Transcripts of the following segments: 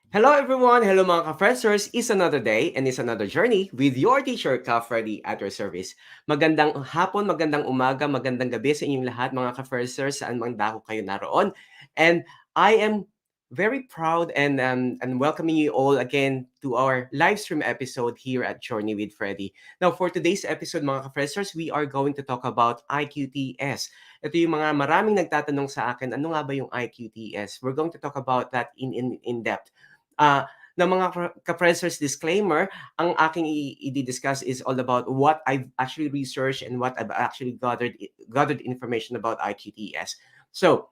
Hello everyone! Hello mga ka-Fredsters! It's another day and it's another journey with your teacher, ka-Freddy, at your service. Magandang hapon, magandang umaga, magandang gabi sa inyong lahat mga ka-Fredsters saan mang dako kayo naroon. And I am very proud and welcoming you all again to our live stream episode here at Journey with Freddy. Now for today's episode mga ka-Fredsters, we are going to talk about iQTS. Ito yung mga maraming nagtatanong sa akin, ano nga ba yung iQTS? We're going to talk about that in depth. Uh, ng mga ka-Fredsters disclaimer, ang aking i-discuss is all about what I've actually researched and what I've actually gathered information about iQTS. So,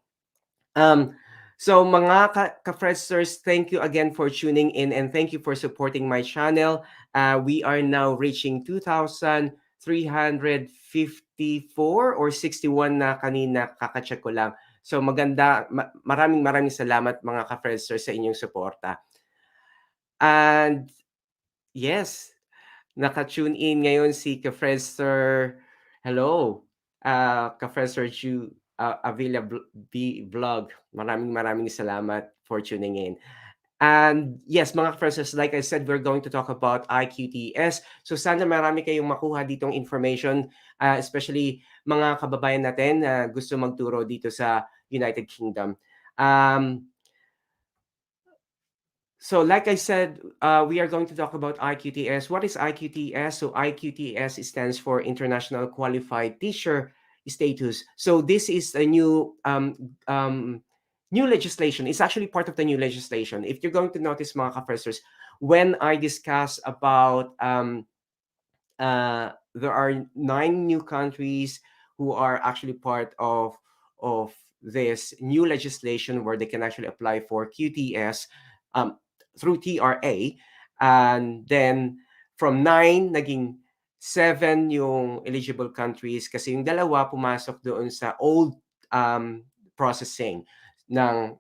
um, mga ka-Fredsters, thank you again for tuning in and thank you for supporting my channel. We are now reaching 2,354 or 61 na kanina, kakacheck ko lang. So maraming salamat mga ka-Fredsters sa inyong suporta. And yes, naka-tune in ngayon si ka-Fredster. Hello, ka-Fredster Ju Avila Vlog. Maraming salamat for tuning in. And yes, mga ka-Fredsters, like I said, we're going to talk about iQTS. So sana marami kayong makuha ditong information, especially mga kababayan natin na gusto magturo dito sa United Kingdom. So like I said, we are going to talk about iQTS. What is iQTS? So iQTS stands for International Qualified Teacher Status. So this is a new legislation. It's actually part of the new legislation. If you're going to notice, mga ka-Fredsters, when I discuss about there are 9 new countries who are actually part of this new legislation where they can actually apply for QTS through TRA, and then from 9 naging 7 yung eligible countries kasi yung dalawa pumasok doon sa old processing ng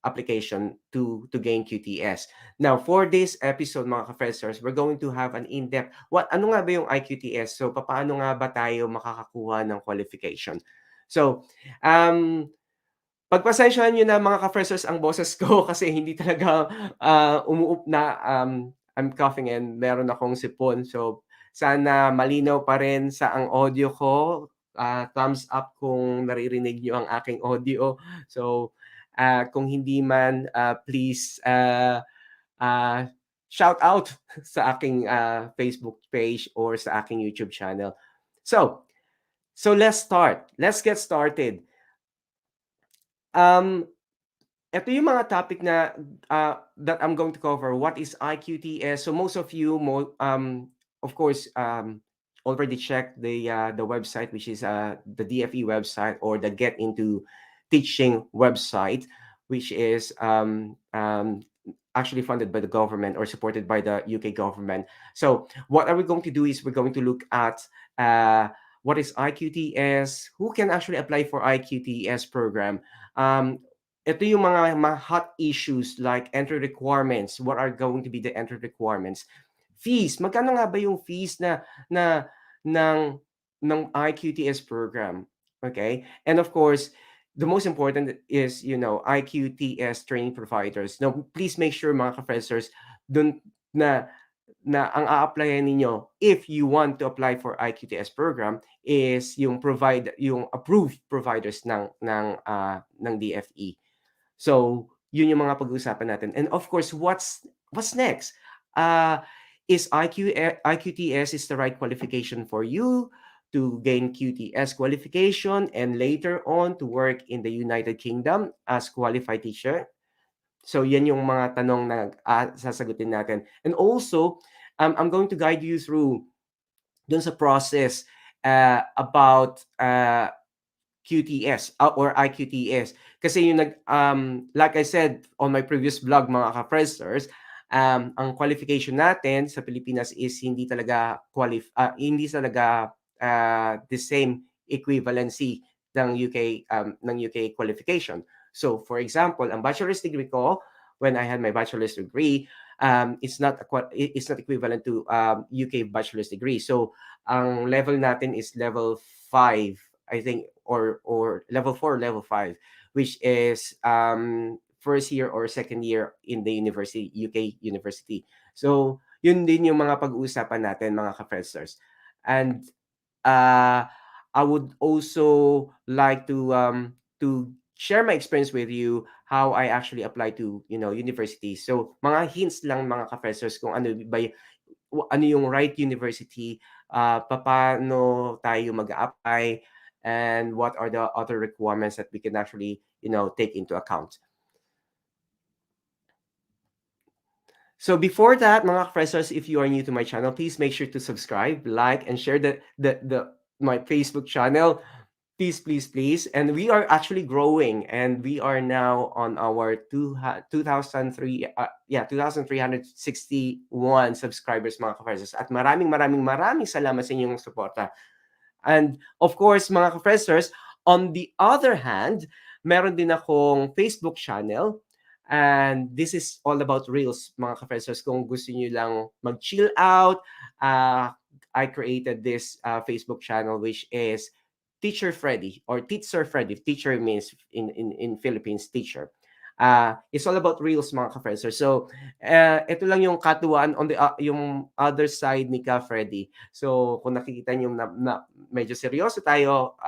application to gain QTS. Now, for this episode, mga ka-Fredsters, we're going to have an in-depth, ano nga ba yung iQTS? So, paano nga ba tayo makakakuha ng qualification? So, pagpasensyahan nyo na mga ka-Fredsters ang boses ko kasi hindi talaga umuup na I'm coughing and meron akong sipon. So, sana malinaw pa rin sa ang audio ko. Thumbs up kung naririnig nyo ang aking audio. So, kung hindi man, please shout out sa aking Facebook page or sa aking YouTube channel. So let's start. Let's get started. Ito yung mga topic na that I'm going to cover. What is iQTS? So most of you, of course, already checked the website, which is the DFE website or the Get Into Teaching website, which is actually funded by the government or supported by the UK government. So what are we going to do is we're going to look at what is iQTS, who can actually apply for iQTS program. Ito yung mga hot issues like entry requirements. What are going to be the entry requirements? Fees. Magkano nga ba yung fees ng iQTS program? Okay? And of course, the most important is, iQTS training providers. Now, please make sure mga ka-Fredsters, dun na ang a-applyan ninyo if you want to apply for iQTS program is yung approved providers ng DFE. So, yun yung mga pag-uusapan natin. And of course, what's next? Is iQTS is the right qualification for you to gain QTS qualification and later on to work in the United Kingdom as qualified teacher? So, yan yung mga tanong na sasagutin natin. And also, I'm going to guide you through dun sa process about QTS or iQTS. Kasi yung like I said on my previous vlog, mga ka-Fredsters, ang qualification natin sa Pilipinas is hindi talaga the same equivalency ng UK qualification. So for example, ang bachelor's degree ko, when I had my bachelor's degree, it's not equivalent to UK bachelor's degree. So ang level natin is level 5, I think, or level 4, level 5, which is first year or second year in the university, UK university. So, yun din yung mga pag-uusapan natin mga ka-Fredsters. And uh, I would also like to share my experience with you how I actually apply to universities. So mga hints lang mga ka-Fredsters kung ano yung right university, paano tayo mag-apply, and what are the other requirements that we can actually take into account. So before that, mga professors, if you are new to my channel, please make sure to subscribe, like, and share the my Facebook channel. Please, please, please. And we are actually growing, and we are now on our 2,361 subscribers, mga professors. At maraming maraming maraming salamat sa inyong suporta. And of course, mga professors, on the other hand, meron din akong Facebook channel. And this is all about Reels, mga professors. Kung gusto niyo lang mag-chill out, I created this Facebook channel, which is Teacher Freddy, or Teacher Freddy. Teacher means in Philippines, teacher. It's all about Reels, mga ka-Fredsters. So, ito lang yung katuwaan on the yung other side ni ka-Freddy. So, kung nakikita niyo na medyo seryoso tayo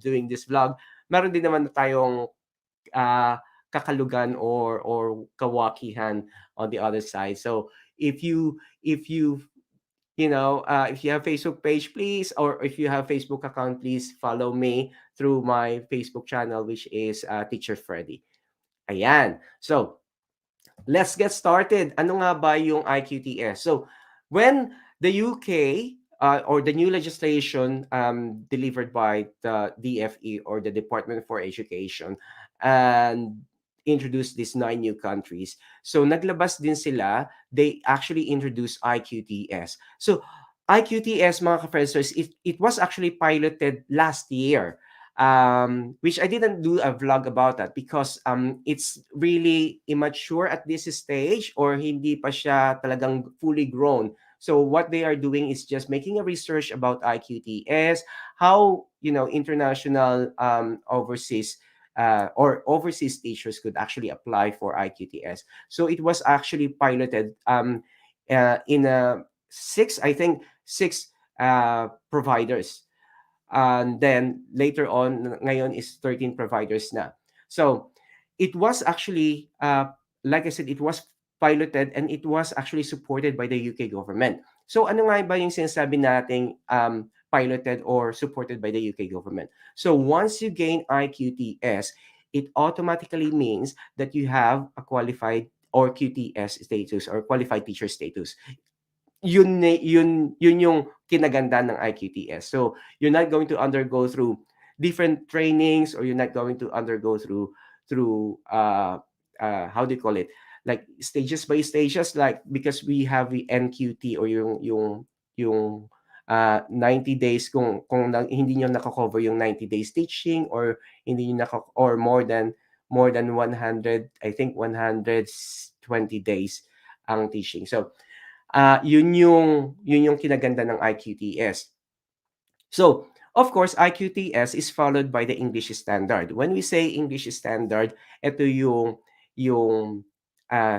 doing this vlog, meron din naman tayong kakalugan or kawakihan on the other side. So, if you have Facebook page, please, or if you have Facebook account, please follow me through my Facebook channel, which is Teacher Freddy. Ayan. So, let's get started. Ano nga ba yung iQTS? So, when the UK or the new legislation delivered by the DFE, or the Department for Education, and introduced these 9 new countries. So, naglabas din sila. They actually introduced iQTS. So, iQTS, mga ka-Fredsters, it was actually piloted last year. Which I didn't do a vlog about that because it's really immature at this stage, or hindi pa siya talagang fully grown. So what they are doing is just making a research about iQTS, how international overseas or overseas teachers could actually apply for iQTS. So it was actually piloted in six providers. And then later on, ngayon is 13 providers na. So it was actually, like I said, it was piloted, and it was actually supported by the UK government. So ano nga ba yung sinasabi nating piloted or supported by the UK government? So once you gain iQTS, it automatically means that you have a qualified or QTS status, or qualified teacher status. Yun yung kinaganda ng iQTS. So you're not going to undergo through different trainings, or you're not going to undergo through how do you call it, like stages by stages, like because we have the NQT, or yung 90 days, kung hindi niyo nako-cover yung 90 days teaching, or hindi niyo or more than 100, I think 120 days ang teaching. So yun yung kinaganda ng iQTS. So, of course, iQTS is followed by the English standard. When we say English standard, ito yung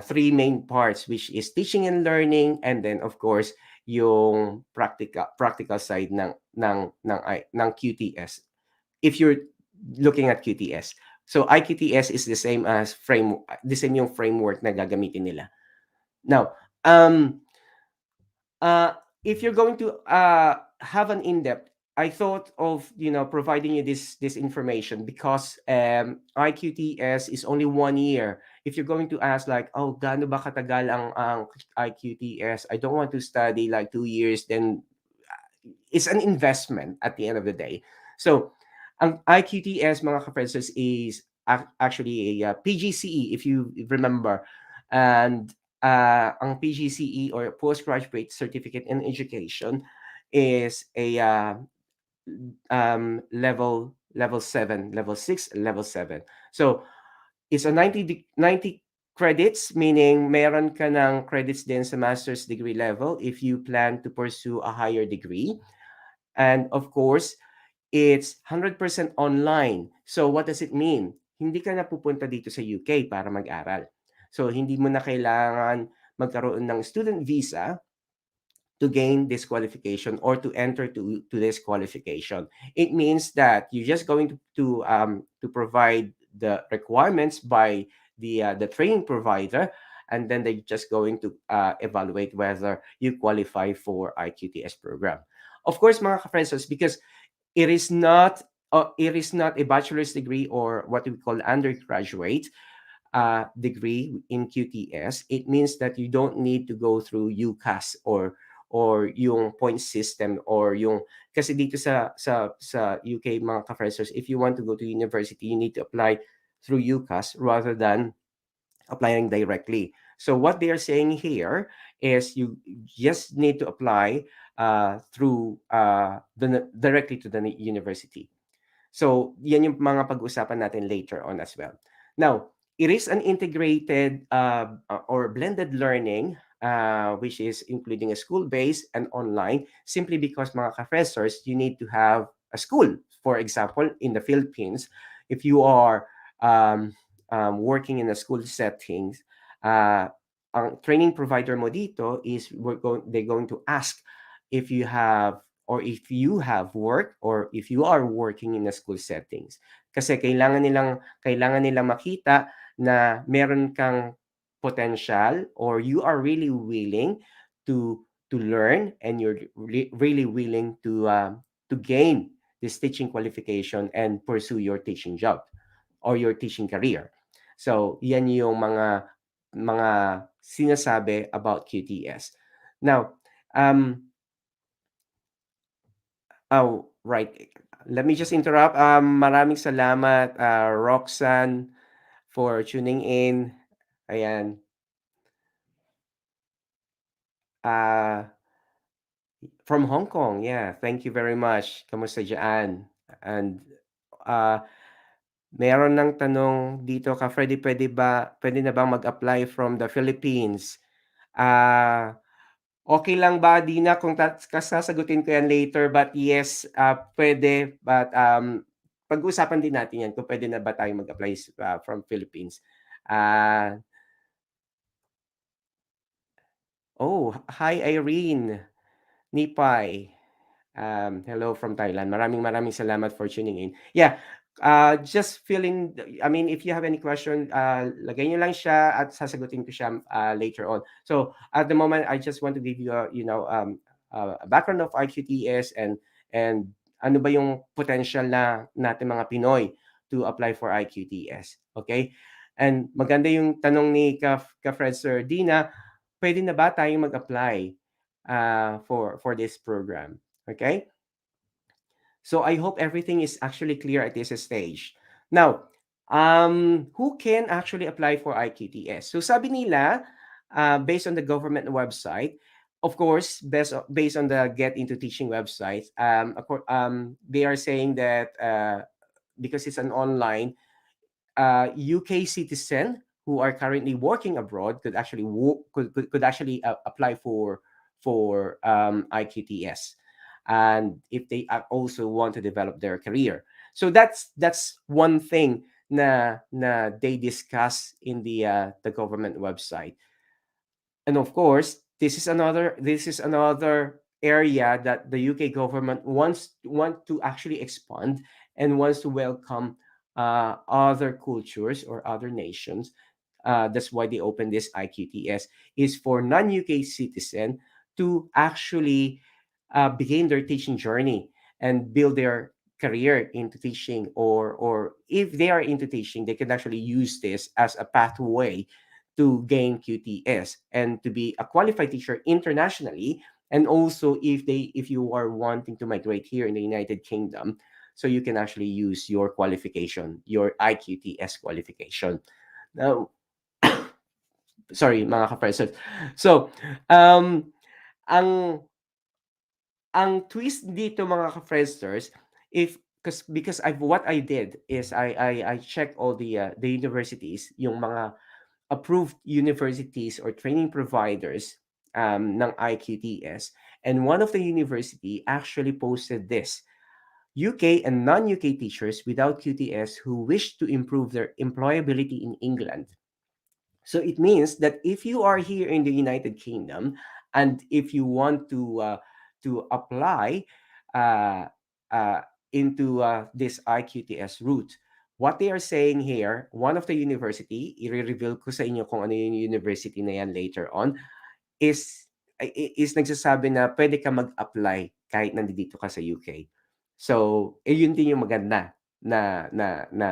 three main parts, which is teaching and learning, and then of course yung practical side ng QTS. If you're looking at QTS. So iQTS is the same yung framework na gagamitin nila. Now, if you're going to have an in-depth, I thought of providing you this information because iQTS is only 1 year. If you're going to ask like, oh, gaano ba katagal ang iQTS? I don't want to study like 2 years. Then it's an investment at the end of the day. So ang iQTS, mga ka-Fredsters, is actually a PGCE, if you remember. And ang PGCE, or Postgraduate Certificate in Education, is a level 7, level 6, level 7. So it's a 90 credits, meaning meron ka ng credits din sa master's degree level if you plan to pursue a higher degree. And of course, it's 100% online. So what does it mean? hindi ka na pupunta dito sa UK para mag-aral. So, hindi mo na kailangan magkaroon ng student visa to gain this qualification or to enter to this qualification. It means that you're just going to provide the requirements by the training provider, and then they're just going to evaluate whether you qualify for iQTS program. Of course, mga ka-friends, because it is not it is not a bachelor's degree or what we call undergraduate degree in QTS. It means that you don't need to go through UCAS or yung point system or yung kasi dito sa UK mga ka-freshers, if you want to go to university, you need to apply through UCAS rather than applying directly. So what they are saying here is you just need to apply through directly to the university. So, yan yung mga pag-usapan natin later on as well. Now, it is an integrated or blended learning, which is including a school-based and online, simply because mga professors, you need to have a school. For example, in the Philippines, if you are working in a school settings, ang training provider mo dito is they're going to ask if you have or if you have work or if you are working in a school settings. Kasi kailangan nilang makita na meron kang potential or you are really willing to learn and you're really willing to gain this teaching qualification and pursue your teaching job or your teaching career. So, yan yung mga sinasabi about QTS. Now, oh, right. Let me just interrupt. Maraming salamat, Roxanne, for tuning in. Ayan. Uh, from Hong Kong. Yeah, thank you very much. Kamusta dyan? And uh, meron ng tanong dito, ka-Freddy, pwede na bang mag-apply from the Philippines? Okay lang ba, Dina, kung sasagutin ko yan later, but yes, pwede, but pag-uusapan din natin yan kung pwede na ba tayo mag-apply from Philippines. Uh, Hi Irene, Nipay. Hello from Thailand. Maraming salamat for tuning in. Yeah, just feeling, I mean, if you have any question, lagay nyo lang siya at sasagutin ko siya later on. So at the moment, I just want to give you a background of iQTS and ano ba yung potential na natin mga Pinoy to apply for iQTS. Okay? And maganda yung tanong ni ka-Fredster Dina, pwede na ba tayong mag-apply for this program? Okay? So I hope everything is actually clear at this stage. Now, who can actually apply for iQTS? So sabi nila, based on the government website, of course, based on the Get Into Teaching website, they are saying that because it's an online, UK citizen who are currently working abroad could actually apply for iQTS, and if they also want to develop their career. So that's one thing na they discuss in the government website. And of course, this is another area that the UK government want to actually expand and wants to welcome other cultures or other nations. That's why they opened this iQTS, is for non-UK citizen to actually begin their teaching journey and build their career into teaching, or if they are into teaching, they can actually use this as a pathway to gain QTS and to be a qualified teacher internationally. And also if you are wanting to migrate here in the United Kingdom, so you can actually use your qualification, your iQTS qualification. Now, sorry mga ka-friends. So, ang twist dito mga ka-Fredsters, because what I did is I checked all the universities, yung mga approved universities or training providers ng iQTS, and one of the university actually posted this. UK and non-UK teachers without QTS who wish to improve their employability in England. So it means that if you are here in the United Kingdom and if you want to apply uh, uh, into this iQTS route, what they are saying here, one of the university, i-reveal ko sa inyo kung ano yung university na yan later on, is is nagsasabi na pwede ka mag-apply kahit nandito ka sa UK. So, yun din yung maganda na na na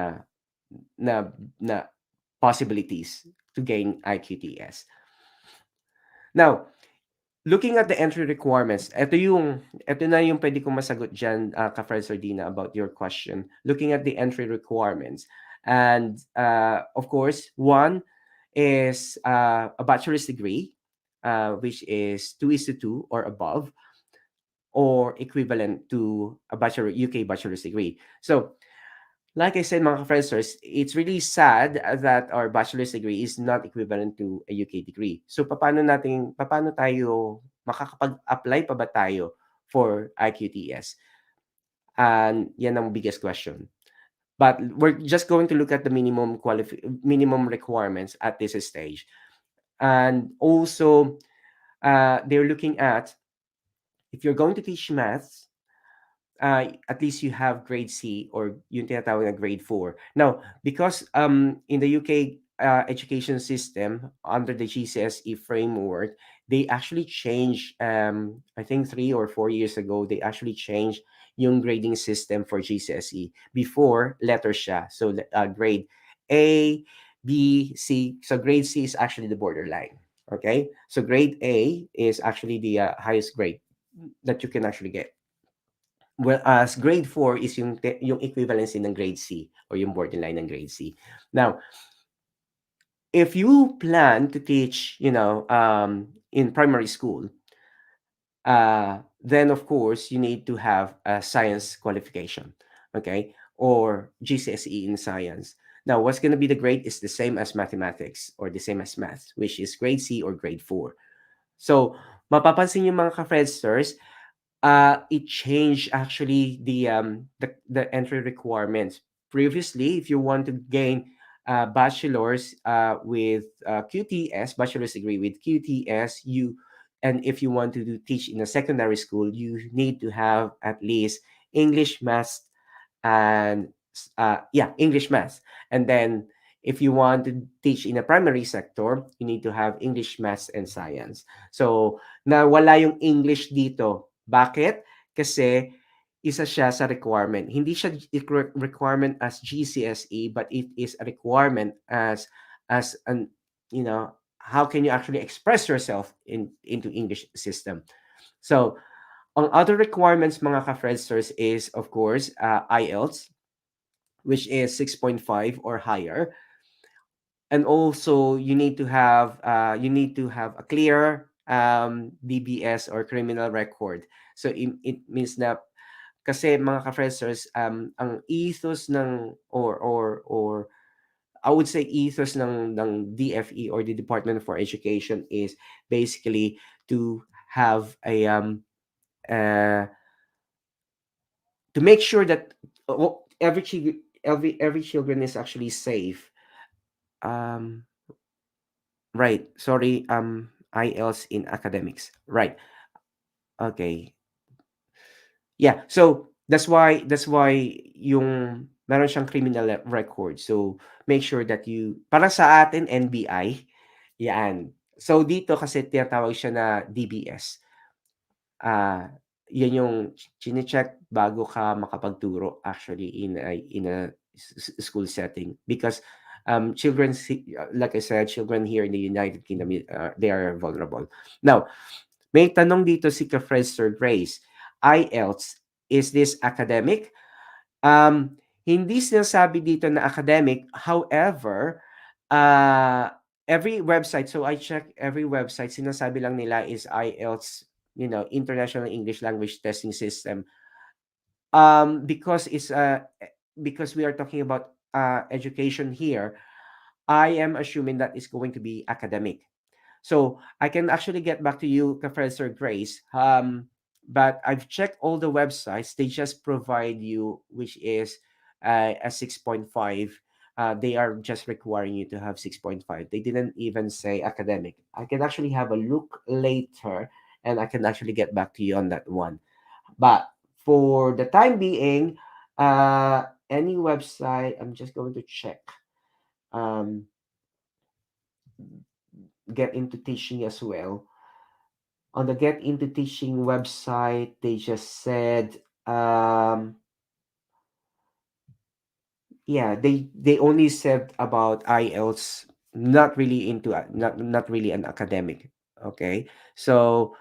na na possibilities to gain iQTS. Now, looking at the entry requirements, ito na yung pwede kong masagot dyan, ka-Fred Sardina, about your question. Looking at the entry requirements. And of course, one is a bachelor's degree, which is 2:2 or above, or equivalent to a UK bachelor's degree. So, like I said, mga ka-Friendsters, it's really sad that our bachelor's degree is not equivalent to a UK degree. So, paano tayo, makakapag-apply pa ba tayo for iQTS? And yan ang biggest question. But we're just going to look at the minimum requirements at this stage. And also, they're looking at, if you're going to teach maths, at least you have grade C or yung tinatawag na grade 4. Now, because in the UK education system, under the GCSE framework, they actually changed, I think 3 or 4 years ago, they actually changed yung grading system for GCSE. Before, letter siya. So, grade A, B, C. So, grade C is actually the borderline. Okay? So, grade A is actually the highest grade that you can actually get. Whereas grade 4 is yung equivalency ng grade C or yung borderline ng grade C. Now, if you plan to teach, in primary school, then of course you need to have a science qualification, okay, or GCSE in science. Now, what's going to be the grade is the same as mathematics or the same as math, which is grade C or grade 4. So, mapapansin yung mga ka-Fredsters, it changed actually the entry requirements. Previously, if you want to gain bachelor's with QTS, bachelor's degree with QTS, and if you want to teach in a secondary school, you need to have at least English, math, and English, math, and then if you want to teach in a primary sector, you need to have English, math, and science. So, nawala yung English dito. Bakit? Kasi isa siya sa requirement. Hindi siya requirement as GCSE, but it is a requirement as an, how can you actually express yourself into English system. So, ang other requirements, mga ka-Fredsters, is of course IELTS, which is 6.5 or higher. And also you need to have a clear DBS or criminal record. So it means na, kasi mga ka-Fredsters, ang ethos ng or I would say ethos ng DFE or the Department for Education is basically to have a to make sure that every children is actually safe. Right. Sorry. IELTS in academics. Right. Okay. Yeah. So that's why yung meron siyang criminal record. So make sure that para sa atin NBI, yan. So dito kasi tinatawag siya na DBS. Yan yung chine-check bago ka makapagturo actually in a school setting, because children, like I said, children here in the United Kingdom, they are vulnerable. Now, may tanong dito si ka-Fredster Grace. IELTS, is this academic? Hindi sinasabi dito na academic. However, every website, so I check every website, sinasabi lang nila is IELTS, International English Language Testing System. Because because we are talking about education here, I am assuming that it's going to be academic. So I can actually get back to you, Professor Grace. but I've checked all the websites. They just provide you, which is a 6.5. They are just requiring you to have 6.5. They didn't even say academic. I can actually have a look later, and I can actually get back to you on that one. But for the time being, any website, I'm just going to check. Um, get into teaching as well. On the Get Into Teaching website, they just said, yeah, they only said about IELTS, not really into not really an academic. Okay, so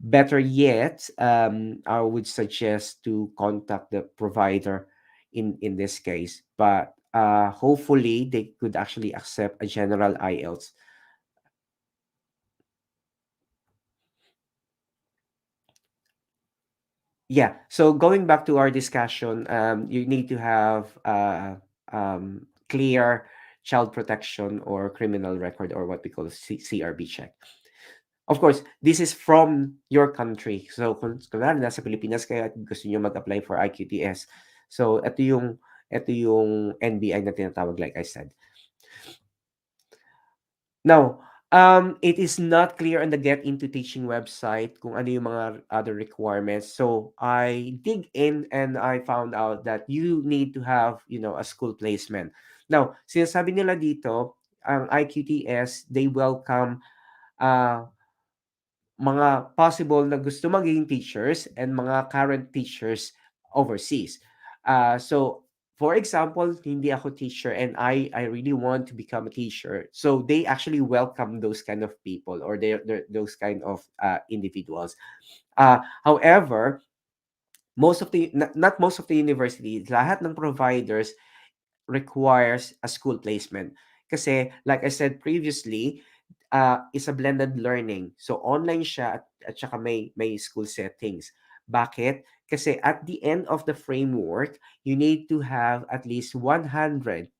better yet, I would suggest to contact the provider in this case. But hopefully, they could actually accept a general IELTS. Yeah. So going back to our discussion, you need to have clear child protection or criminal record, or what we call CRB check. Of course, this is from your country. So kunwari nasa Pilipinas kayo at gusto niyo mag-apply for iQTS. So ito yung NBI na tinatawag, like I said. Now, it is not clear on the Get Into Teaching website kung ano yung mga other requirements. So I dig in and I found out that you need to have, a school placement. Now, sinasabi nila dito, ang iQTS, they welcome uh, mga possible na gusto maging teachers and mga current teachers overseas. So, for example, hindi ako teacher and I really want to become a teacher. So they actually welcome those kind of people, or they're those kind of individuals. However, not most of the universities, lahat ng providers requires a school placement. Kasi, like I said previously, is a blended learning. So, online siya at saka may school settings. Bakit? Kasi at the end of the framework, you need to have at least 120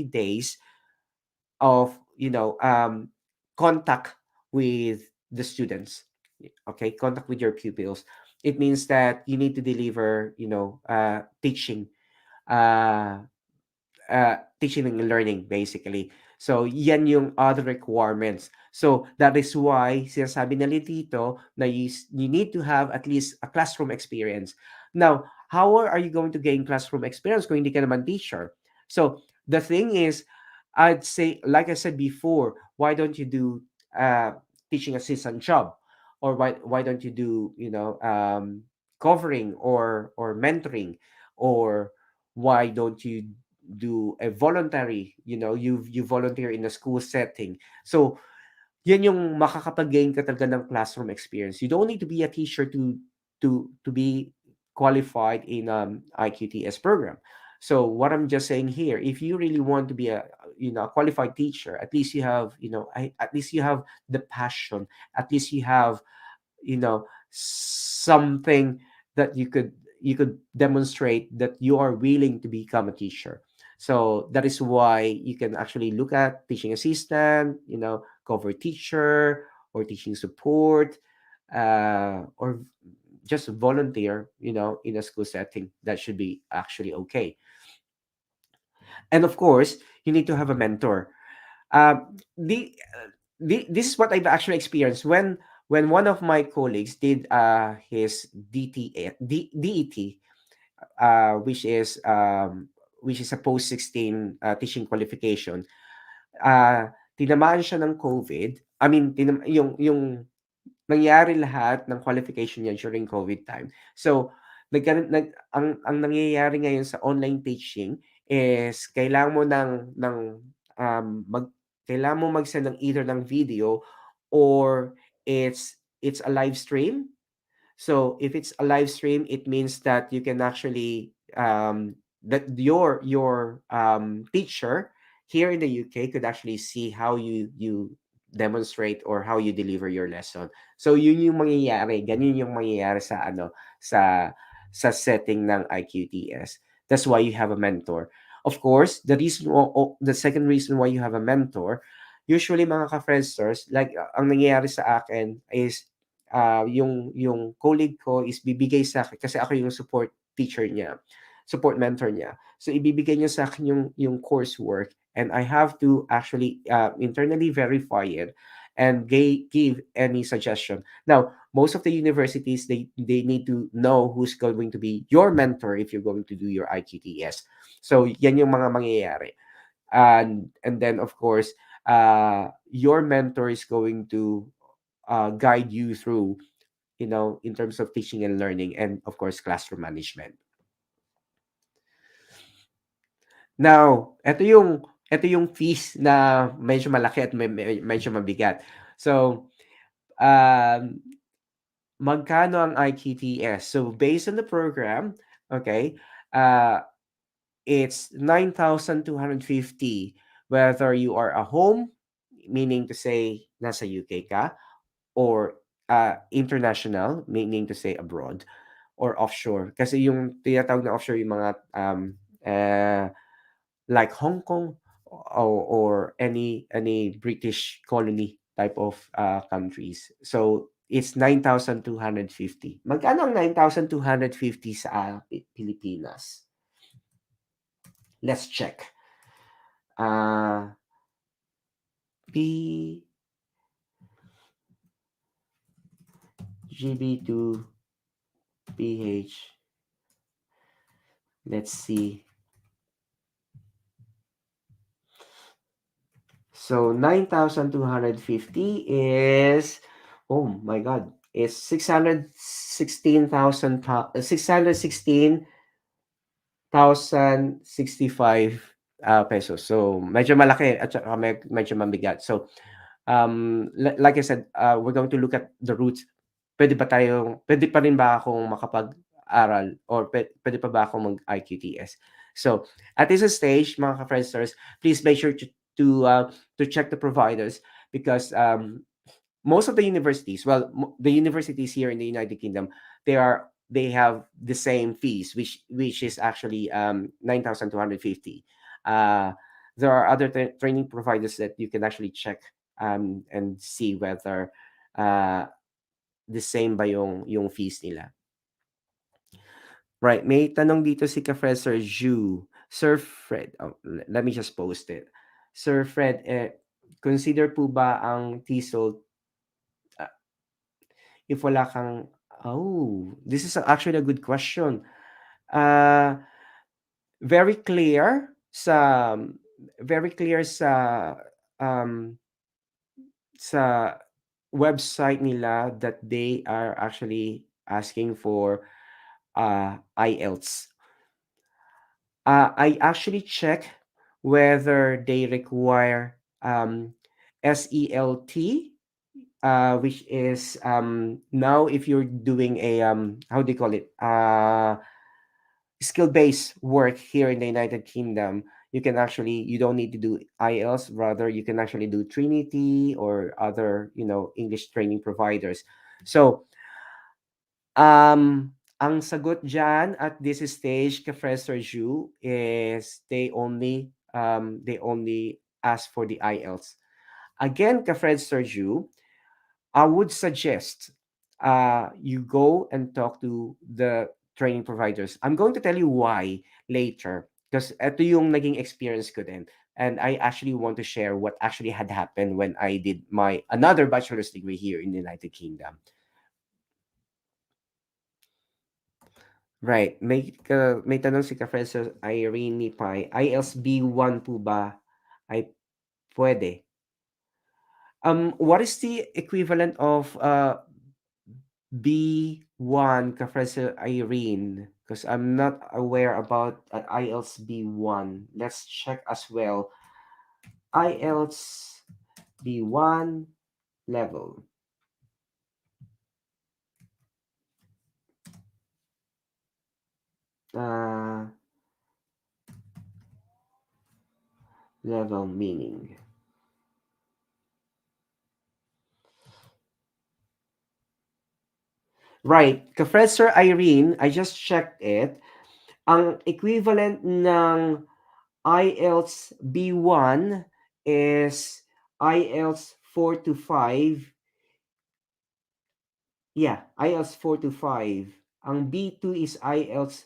days of, contact with the students. Okay, contact with your pupils. It means that you need to deliver, teaching uh, teaching and learning basically. So, yan yung other requirements. So, that is why sinasabi nila dito na you need to have at least a classroom experience. Now, how are you going to gain classroom experience kung hindi ka naman teacher? So, the thing is, I'd say, like I said before, why don't you do teaching assistant job? Or why don't you do, covering or mentoring? Or why don't you do a voluntary, you volunteer in a school setting. So yan yung makakapag-gain ka talaga ng classroom experience. You don't need to be a teacher to be qualified in iQTS program. So what I'm just saying here, if you really want to be a qualified teacher, at least you have, at least you have the passion, at least you have, something that you could demonstrate that you are willing to become a teacher. So that is why you can actually look at teaching assistant, cover teacher, or teaching support, or just volunteer, in a school setting. That should be actually okay. And of course, you need to have a mentor. This is what I've actually experienced when one of my colleagues did his DET, which is a post 16 teaching qualification. Tinamaan siya ng COVID. I mean, yung nangyari lahat ng qualification niya during COVID time. So, ang nangyayari ngayon sa online teaching is kailangan mo ng um, mag kailangan mo mag-send ng either ng video, or it's a live stream. So if it's a live stream, it means that you can actually that your teacher here in the UK could actually see how you demonstrate or how you deliver your lesson. So yun yung mangyayari, ganun yung mangyayari sa setting ng iQTS. That's why you have a mentor. Of course, the second reason why you have a mentor, usually mga ka-Fredsters, like ang nangyayari sa akin is yung colleague ko is bibigay sa'kin kasi ako yung support teacher niya, support mentor niya. So, ibibigay niya sa'kin yung coursework and I have to actually, internally verify it and give any suggestion. Now, most of the universities, they need to know who's going to be your mentor if you're going to do your iQTS. So, yan yung mga mangyayari. And then, of course, your mentor is going to guide you through, in terms of teaching and learning and, of course, classroom management. Now, ito yung fees na medyo malaki at medyo mabigat. So, um, magkano ang iQTS? So, based on the program, okay, it's 9,250 whether you are a home, meaning to say nasa UK ka, or international, meaning to say abroad, or offshore. Kasi yung tinatawag na offshore yung mga uh, like Hong Kong or any British colony type of countries. So it's 9,250. Magkano ang 9,250 sa Pilipinas? Let's check. P GB to PH. Let's see. So 9,250 is, oh my God, is 616,065 pesos. So medyo malaki at saka medyo mabigat. So like I said, we're going to look at the roots. Pwede pa rin ba akong makapag-aral or pwede pa ba akong mag-iQTS? So, at this stage, mga ka-Fredsters, please make sure to check the providers because most of the universities, well, the universities here in the United Kingdom, they have the same fees, which is actually 9,250. There are other training providers that you can actually check and see whether the same ba yung fees nila. Right, may tanong dito si ka-Fred Sir Ju. Sir Fred, let me just post it. Sir Fred, consider po ba ang TESOL if wala kang, this is actually a good question. Very clear sa um, sa website nila that they are actually asking for IELTS. I actually check whether they require SELT, which is now if you're doing a how do you call it, skill-based work here in the United Kingdom, you don't need to do IELTS, rather you can actually do Trinity or other English training providers. So ang sagot dyan at this stage, ka-Fresher Ju, is they only ask for the IELTS. Again, ka-Fresher Ju, I would suggest you go and talk to the training providers. I'm going to tell you why later because ito yung naging experience ko din. And I actually want to share what actually had happened when I did my another bachelor's degree here in the United Kingdom. Right. May tanong si ka-Professor Irene Pai, IELTS B1 po ba ay pwede? What is the equivalent of B1, ka-Professor Irene? Because I'm not aware about IELTS B1. Let's check as well. IELTS B1 level. Level meaning. Right. Professor Irene, I just checked it. Ang equivalent ng IELTS B1 is IELTS 4 to 5 Yeah, IELTS 4 to 5. Ang B2 is IELTS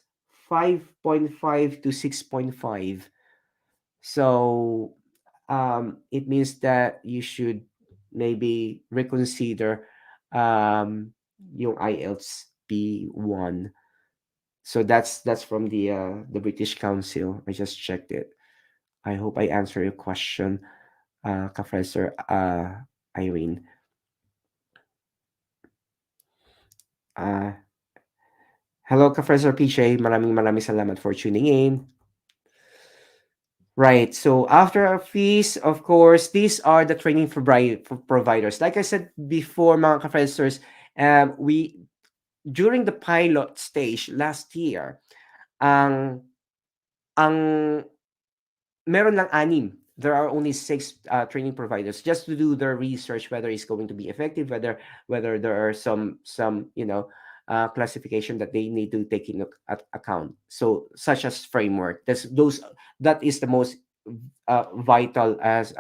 5.5 to 6.5. So, it means that you should maybe reconsider yung IELTS B1. So that's from the British Council. I just checked it. I hope I answer your question, Professor Irene. Uh, Hello, Professor PJ. Maraming maraming salamat for tuning in. Right. So after our fees, of course, these are the training for providers. Like I said before, mga professors, we during the pilot stage last year, ang ang meron lang anim. There are only six training providers just to do their research whether it's going to be effective, whether there are some classification that they need to take into account. So such as framework. That is the most vital as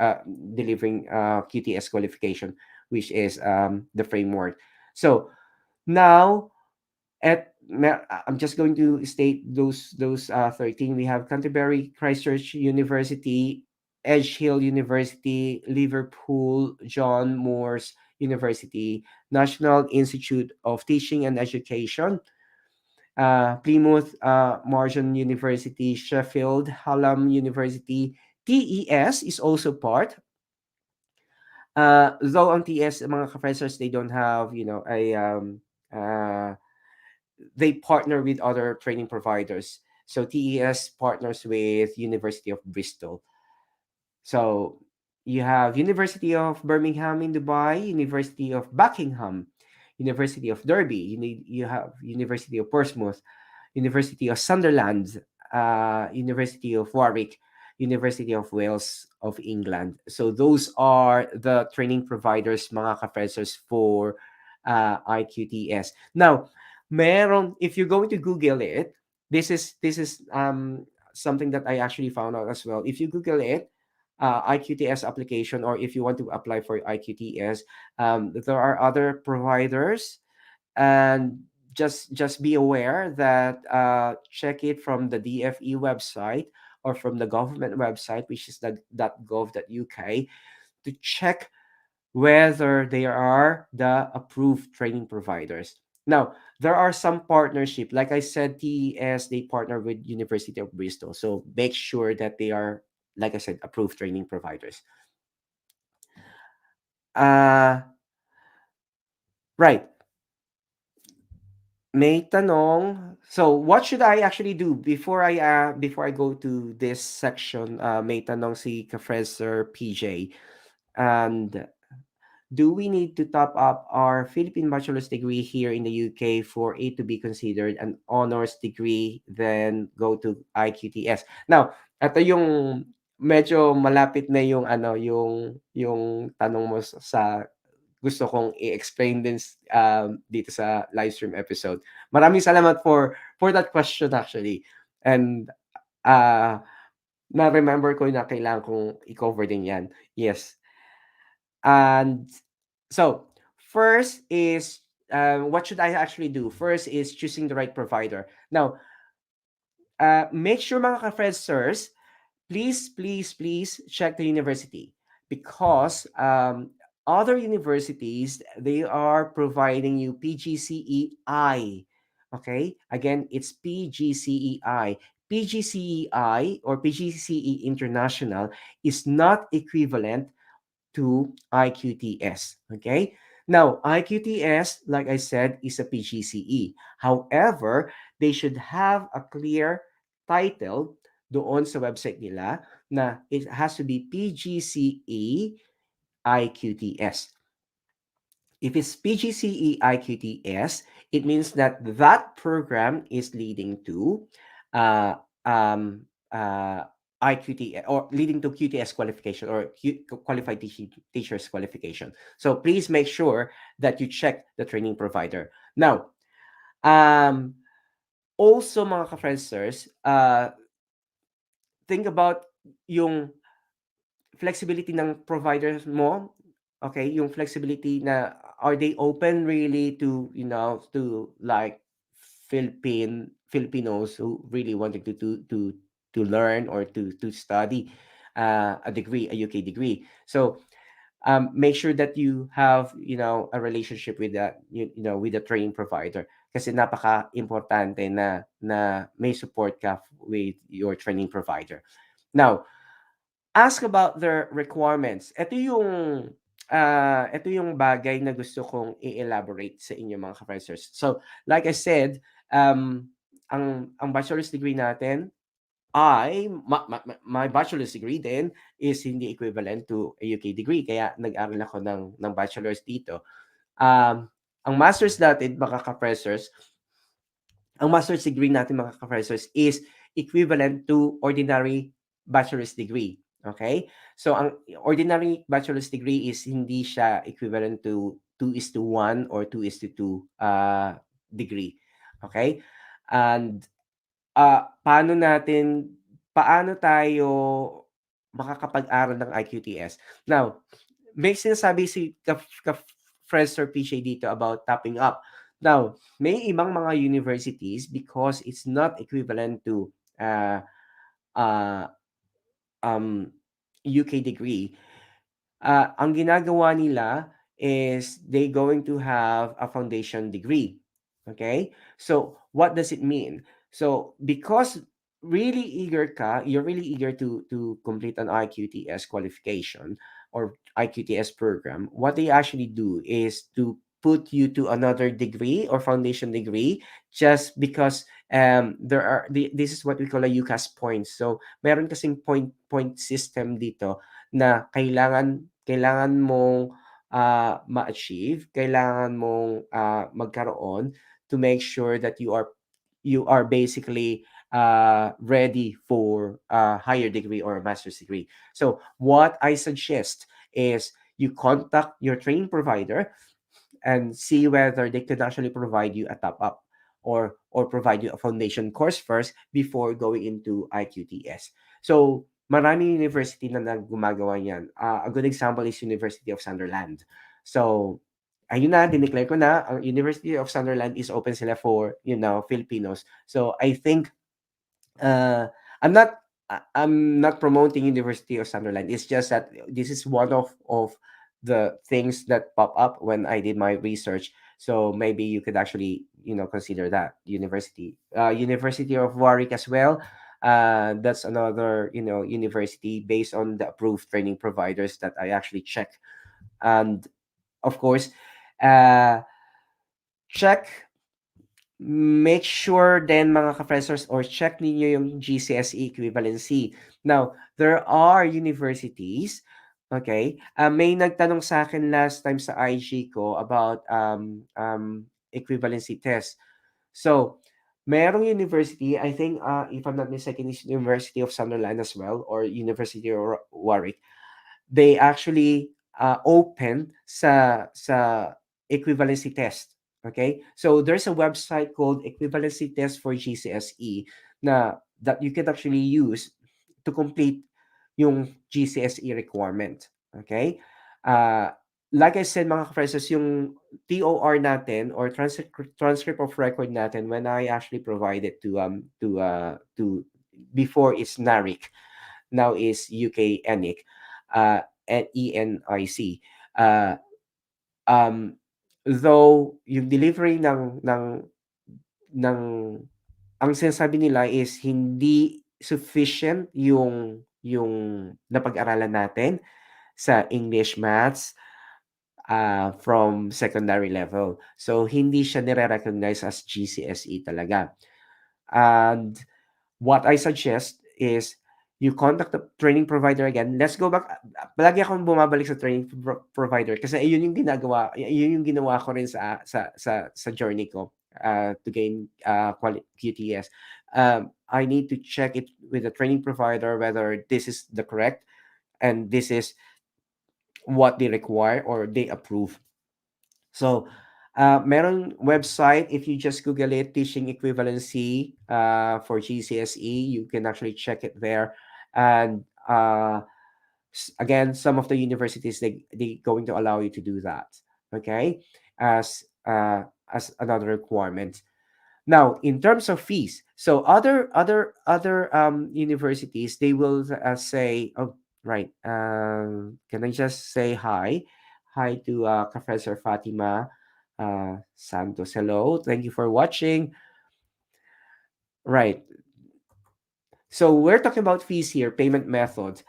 delivering QTS qualification, which is the framework. So now I'm just going to state those 13. We have Canterbury Christchurch University, Edge Hill University, Liverpool John Moores University, National Institute of Teaching and Education, Plymouth Marjon University, Sheffield Hallam University. TES is also part. Though on TES, mga professors, they don't have, a they partner with other training providers. So TES partners with University of Bristol. So you have University of Birmingham in Dubai, University of Buckingham, University of Derby. You have University of Portsmouth, University of Sunderland, University of Warwick, University of Wales of England. So those are the training providers, mga professors, for iQTS. Now, if you're going to Google it, this is something that I actually found out as well. If you Google it, iQTS application, or if you want to apply for iQTS, there are other providers, and just be aware that check it from the DFE website or from the government website, which is the .gov.uk, to check whether they are the approved training providers. Now, there are some partnership. Like I said, TES, they partner with University of Bristol. So make sure that they are, like I said, approved training providers. Uh, right. May tanong. So, what should I actually do before I go to this section? May tanong si Professor PJ. And do we need to top up our Philippine bachelor's degree here in the UK for it to be considered an honors degree, then go to iQTS? Now, ito yung medyo malapit na yung yung tanong mo sa gusto kong i-explain din dito sa live stream episode. Maraming salamat for that question actually. And na-remember ko na kailangan kong i-cover din 'yan. Yes. And so, first is what should I actually do? First is choosing the right provider. Now, make sure, mga ka-Fredsters, please check the university, because other universities, they are providing you PGCEI. Okay, again, it's PGCEI. PGCEI or PGCE International is not equivalent to iQTS. Okay. Now, iQTS, like I said, is a PGCE. However, they should have a clear title doon sa website nila na it has to be PGCE iQTS. If it's PGCE iQTS, it means that that program is leading to uh, um, uh, iQTS, or leading to QTS qualification, or qualified teachers qualification. So please make sure that you check the training provider. Now, also, mga ka-Friendsters, think about yung flexibility ng providers mo. Okay, yung flexibility na are they open really to, to like Filipinos who really wanted to learn or to study a degree, a UK degree. So make sure that you have, a relationship with that, with the training provider, kasi napaka-importante na may support ka with your training provider. Now, ask about their requirements. Ito yung bagay na gusto kong i-elaborate sa inyo, mga ka-Fredsters. So, like I said, ang bachelor's degree natin my bachelor's degree then is hindi equivalent to a UK degree, kaya nag-aral ako ng bachelor's dito. Ang master's natin, mga ka-Fredsters, ang master's degree natin, mga ka-Fredsters, is equivalent to ordinary bachelor's degree. Okay? So, ang ordinary bachelor's degree is hindi siya equivalent to 2:1 or 2:2 degree. Okay? And paano tayo makakapag-aral ng iQTS? Now, may sinasabi si Professor PJ dito about topping up. Now, may ibang mga universities, because it's not equivalent to uh, uh, um, UK degree, ang ginagawa nila is they going to have a foundation degree. Okay? So, what does it mean? So, because you're really eager to complete an iQTS qualification or iQTS program, what they actually do is to put you to another degree or foundation degree, just because this is what we call a UCAS points. So, meron kasing point system dito na kailangan mong ma-achieve, kailangan mong magkaroon to make sure that you are basically ready for a higher degree or a master's degree. So what I suggest is you contact your training provider and see whether they could actually provide you a top up or provide you a foundation course first before going into iQTS. So maraming university na gumagawa niyan. A good example is University of Sunderland. So ayun na, dineclare ko na, ang University of Sunderland is open sila for, Filipinos. So I think uh, I'm not promoting University of Sunderland. It's just that this is one of the things that pop up when I did my research. So maybe you could actually, consider that university. University of Warwick as well. That's another, university based on the approved training providers that I actually check. And of course, uh, check make sure then, mga ka-Fredsters, or check ninyo yung GCSE equivalency. Now, there are universities, okay, may nagtanong sa akin last time sa IG ko about equivalency test. So, merong university, I think, if I'm not mistaken, is University of Sunderland as well, or University of Warwick. They actually open sa equivalency test. Okay? So there's a website called Equivalency Test for GCSE that you can actually use to complete yung GCSE requirement. Okay? Uh, like I said, mga ka-Fredsters, yung TOR natin or transcript of record natin, when I actually provide it to before it's NARIC, now is UK ENIC, at ENIC. Uh, um, though yung delivery ng ang sinasabi nila is hindi sufficient yung napag-aralan natin sa English, Maths, from secondary level. So hindi siya nire-recognize as GCSE talaga. And what I suggest is you contact the training provider again. Let's go back. Palagi akong bumabalik sa training provider kasi yun yung ginawa ko rin sa journey ko to gain QTS. I need to check it with the training provider whether this is the correct and this is what they require or they approve. So, meron website, if you just Google it, teaching equivalency for GCSE, you can actually check it there. And Again, some of the universities, they going to allow you to do that, okay, as another requirement. Now, in terms of fees, so other universities, they will say, oh, right, can I just say hi to Professor Fatima Santos. Hello, thank you for watching. Right. So we're talking about fees here, payment methods,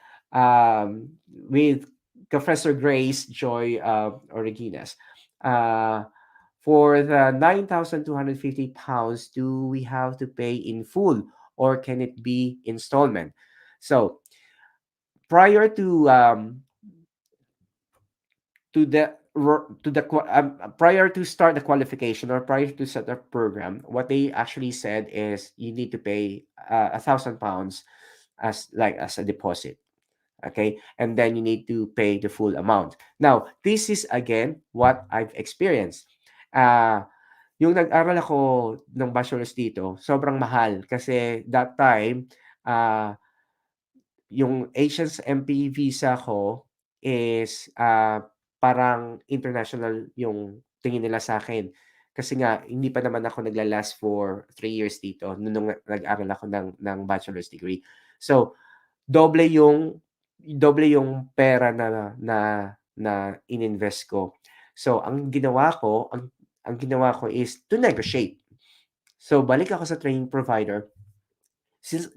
with Professor Grace Joy Origines. Uh, for the £9,250, do we have to pay in full or can it be installment? So prior prior to start the qualification or prior to start the program, what they actually said is you need to pay £1,000 as a deposit. Okay, and then you need to pay the full amount. Now, this is again what I've experienced. Uh, yung nag-aral ako ng bachelor's dito, sobrang mahal kasi that time, uh, yung HSMP visa ko is parang international yung tingin nila sa akin. Kasi nga, hindi pa naman ako nagla-last for 3 years dito nung nag-aral ako ng bachelor's degree. So, doble yung pera na ininvest ko. So ang ginawa ko is to negotiate. So balik ako sa training provider. Since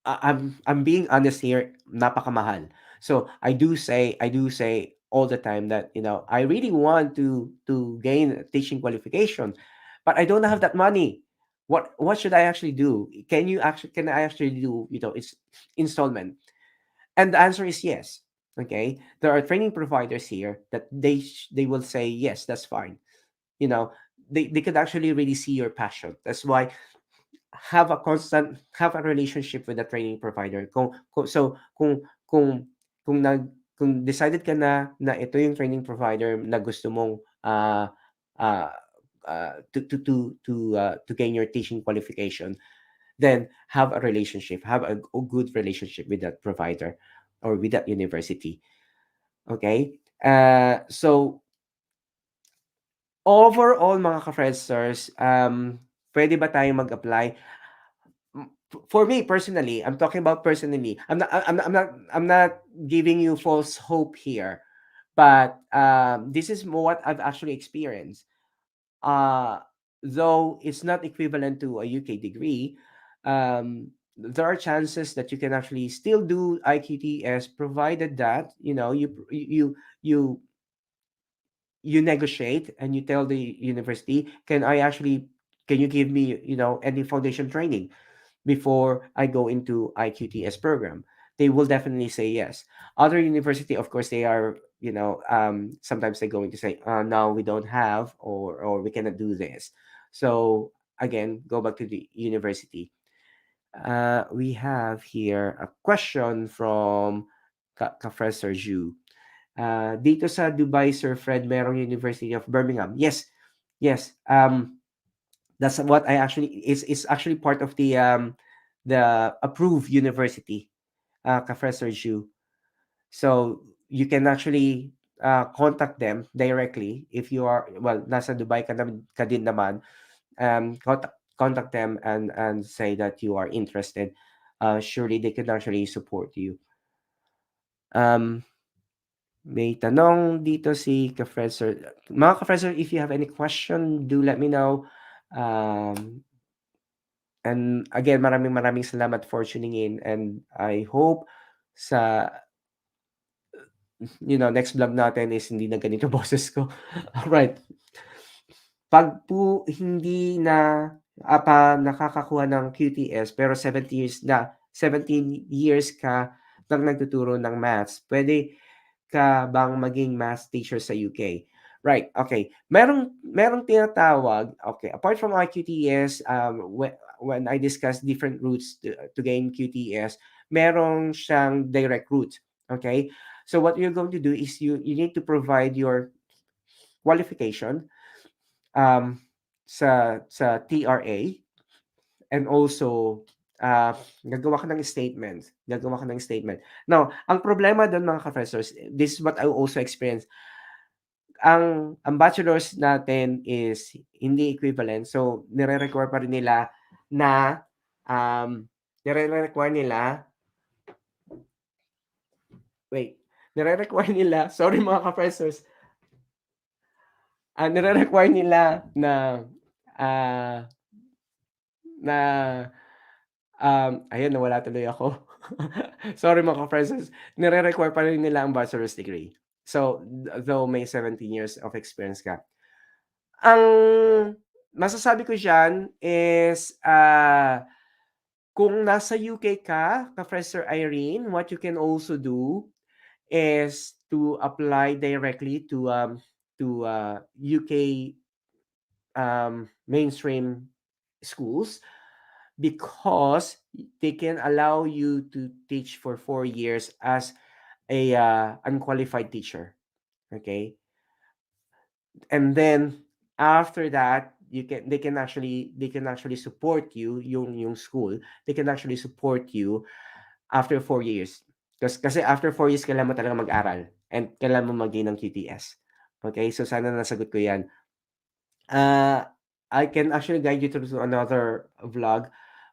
I'm being honest here, napakamahal. So I do say all the time that I really want to gain a teaching qualification, but I don't have that money. What should I actually do? Can I actually do it's installment? And the answer is yes. Okay, there are training providers here that they will say yes, that's fine. You know, they could actually really see your passion. That's why have a relationship with the training provider. Kung decided ka na ito yung training provider na gusto mong uh, to gain your teaching qualification, then have a good relationship with that provider or with that university. Okay? So, overall, mga ka-Fredsters, pwede ba tayong mag-apply? For me personally, I'm talking about personally. I'm not giving you false hope here, but this is what I've actually experienced. uh, though it's not equivalent to a UK degree, there are chances that you can actually still do iQTS, provided that you negotiate and you tell the university, can you give me any foundation training before I go into iQTS program? They will definitely say yes. Other university, of course, they are, sometimes they're going to say, no, we don't have, or we cannot do this. So again, go back to the university. We have here a question from Professor Zhu. Dito sa Dubai, Sir Fred, merong University of Birmingham. Yes, yes. That's what I actually is actually part of the approved university, Professor Zhu. So you can actually contact them directly if you are, well, nasa Dubai ka din naman. Contact them and say that you are interested. Surely they can actually support you. May tanong dito si ka-Fredster. Mga ka-Fredster, if you have any question, do let me know. And again, maraming salamat for tuning in, and I hope sa next vlog natin is hindi na ganito boses ko. Alright. Pag po hindi pa nakakakuha ng QTS pero 17 years ka nang nagtuturo ng maths, pwede ka bang maging math teacher sa UK? Right, okay. Merong tinatawag, okay, apart from iQTS, when I discuss different routes to gain QTS, merong siyang direct route. Okay? So what you're going to do is you need to provide your qualification sa TRA, and also ah, gagawa ka ng statement. Now, ang problema dun mga ka-Fredsters, this is what I also experienced. Ang bachelor's natin is hindi equivalent. So, nire-require pa rin nila na, um, nire-require nila wait, nire-require nila sorry mga ka-Fredsters, nire-require nila na, ah, na, ayun nawala tuloy ako. Sorry mga ka-Fredsters, nire-require pa rin nila ang bachelor's degree. So, though may 17 years of experience ka. Ang masasabi ko diyan is, kung nasa UK ka, Professor Irene, what you can also do is to apply directly to UK mainstream schools because they can allow you to teach for 4 years as a unqualified teacher. Okay, and then after that they can actually support you yung school. They can actually support you after 4 years. Kasi after 4 years kailangan mo talaga mag-aral and kailangan mo mag-gain ng QTS. Okay, so sana nasagot ko yan. uh, I can actually guide you through to another vlog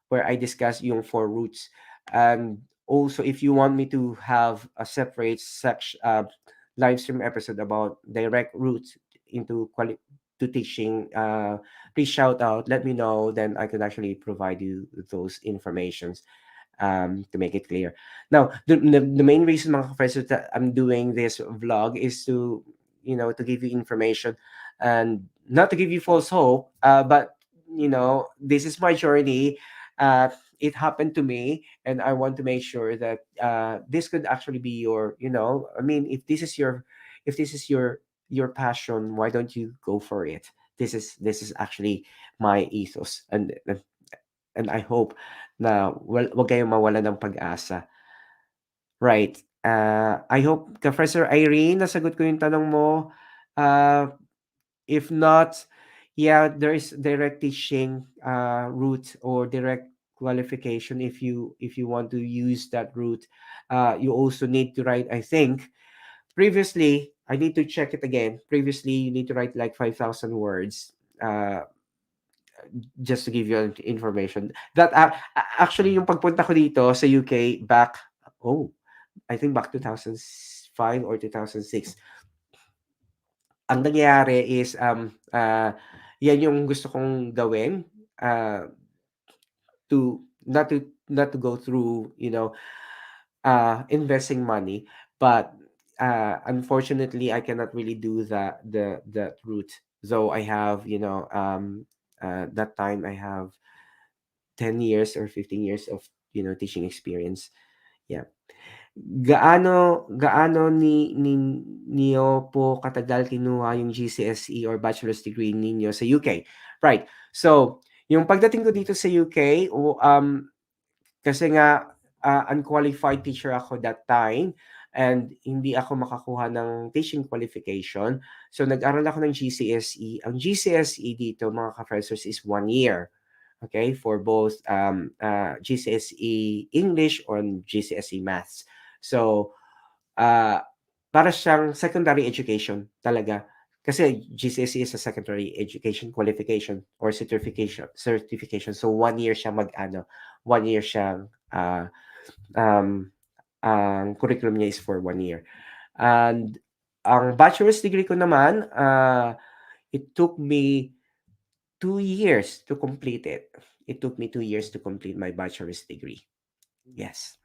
where I discuss yung four roots. And also, if you want me to have a separate section, live stream episode about direct routes into to teaching, please shout out, let me know, then I could actually provide you those informations to make it clear. Now, the main reason mga professors that I'm doing this vlog is to give you information and not to give you false hope, but this is my journey. It happened to me, and I want to make sure that this could actually be I mean, if this is your passion, why don't you go for it? This is actually my ethos, and I hope na wag kayong mawalan ng pag-asa. Right. I hope Professor Irene nasagot ko yung tanong mo. If not, yeah, there is direct teaching route or direct qualification if you want to use that route. You also need to write, I think, previously, I need to check it again. Previously, you need to write like 5,000 words. Just to give you information that actually yung pagpunta ko dito sa UK back, oh, I think back 2005 or 2006, ang nangyari is yan yung gusto kong gawin, to not to go through investing money, but unfortunately I cannot really do that route, though I have that time I have 10 years or 15 years of teaching experience. Yeah. Gaano niyo po katagal kinuha yung GCSE or bachelor's degree ninyo sa UK? Right. So, yung pagdating ko dito sa UK, kasi nga unqualified teacher ako that time and hindi ako makakuha ng teaching qualification. So, nag-aral ako ng GCSE. Ang GCSE dito, mga ka-Fredsters, is 1 year. Okay, for both GCSE English or GCSE Maths. So, para siyang secondary education talaga. Kasi GCSE is a secondary education qualification or certification. So, 1 year siya 1 year siyang ang curriculum niya is for 1 year. And ang bachelor's degree ko naman, it took me 2 years to complete it. It took me 2 years to complete my bachelor's degree. Yes.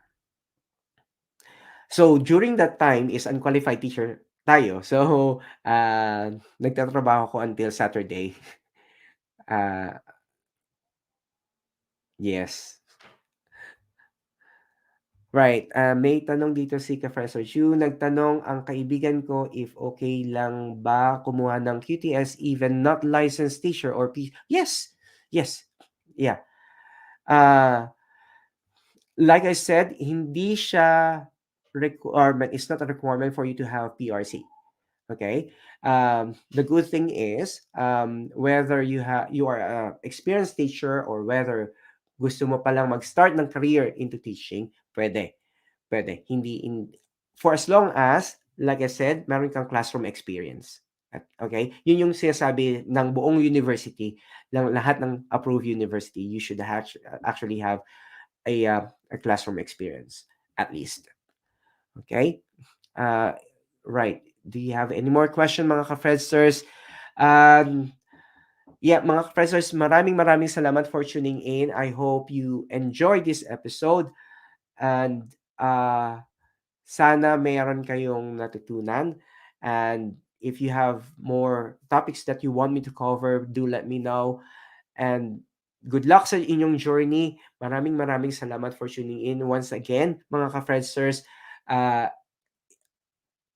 So, during that time is unqualified teacher tayo. So, nagtatrabaho ko until Saturday. Yes. Right. May tanong dito si Professor Chu. Nagtanong ang kaibigan ko if okay lang ba kumuha ng QTS even not licensed teacher or Yes. Yes. Yeah. Like I said, hindi siya requirement. It's not a requirement for you to have PRC. Okay. The good thing is, whether you are a experienced teacher or whether gusto mo palang mag-start ng career into teaching, pwede. Pwede. Hindi in for as long as, like I said, meron kang classroom experience. At okay? Yun yung sinasabi ng buong university, ng lahat ng approved university, you should actually have a classroom experience at least. Okay? Uh, right. Do you have any more question, mga ka-Fredsters? Um, yeah, mga ka-Fredsters, maraming salamat for tuning in. I hope you enjoyed this episode and sana mayroon kayong natutunan. And if you have more topics that you want me to cover, do let me know. And good luck sa inyong journey. Maraming salamat for tuning in once again, mga ka-Fredsters. Uh,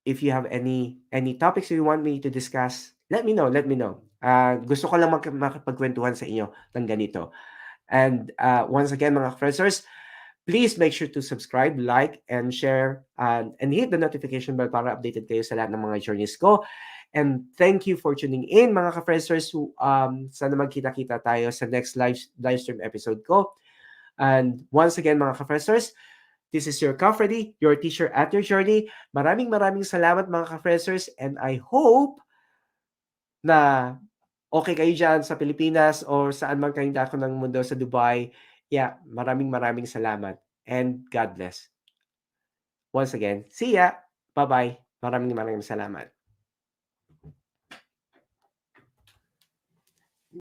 if you have any topics you want me to discuss, let me know, let me know. Gusto ko lang makipagkwentuhan sa inyo ng ganito. And once again, mga ka-Fredsters, please make sure to subscribe, like, and share, and hit the notification bell para updated kayo sa lahat ng mga journeys ko. And thank you for tuning in, mga ka-Fredsters. Sana magkita-kita tayo sa next live stream episode ko. And once again, mga ka-Fredsters, this is your ka-Freddy, your teacher at your journey. Maraming salamat, mga ka-Fredsters, and I hope na okay kayo dyan sa Pilipinas or saan man kayong dako ng mundo sa Dubai. Yeah, maraming salamat and God bless. Once again, see ya! Bye-bye. Maraming salamat.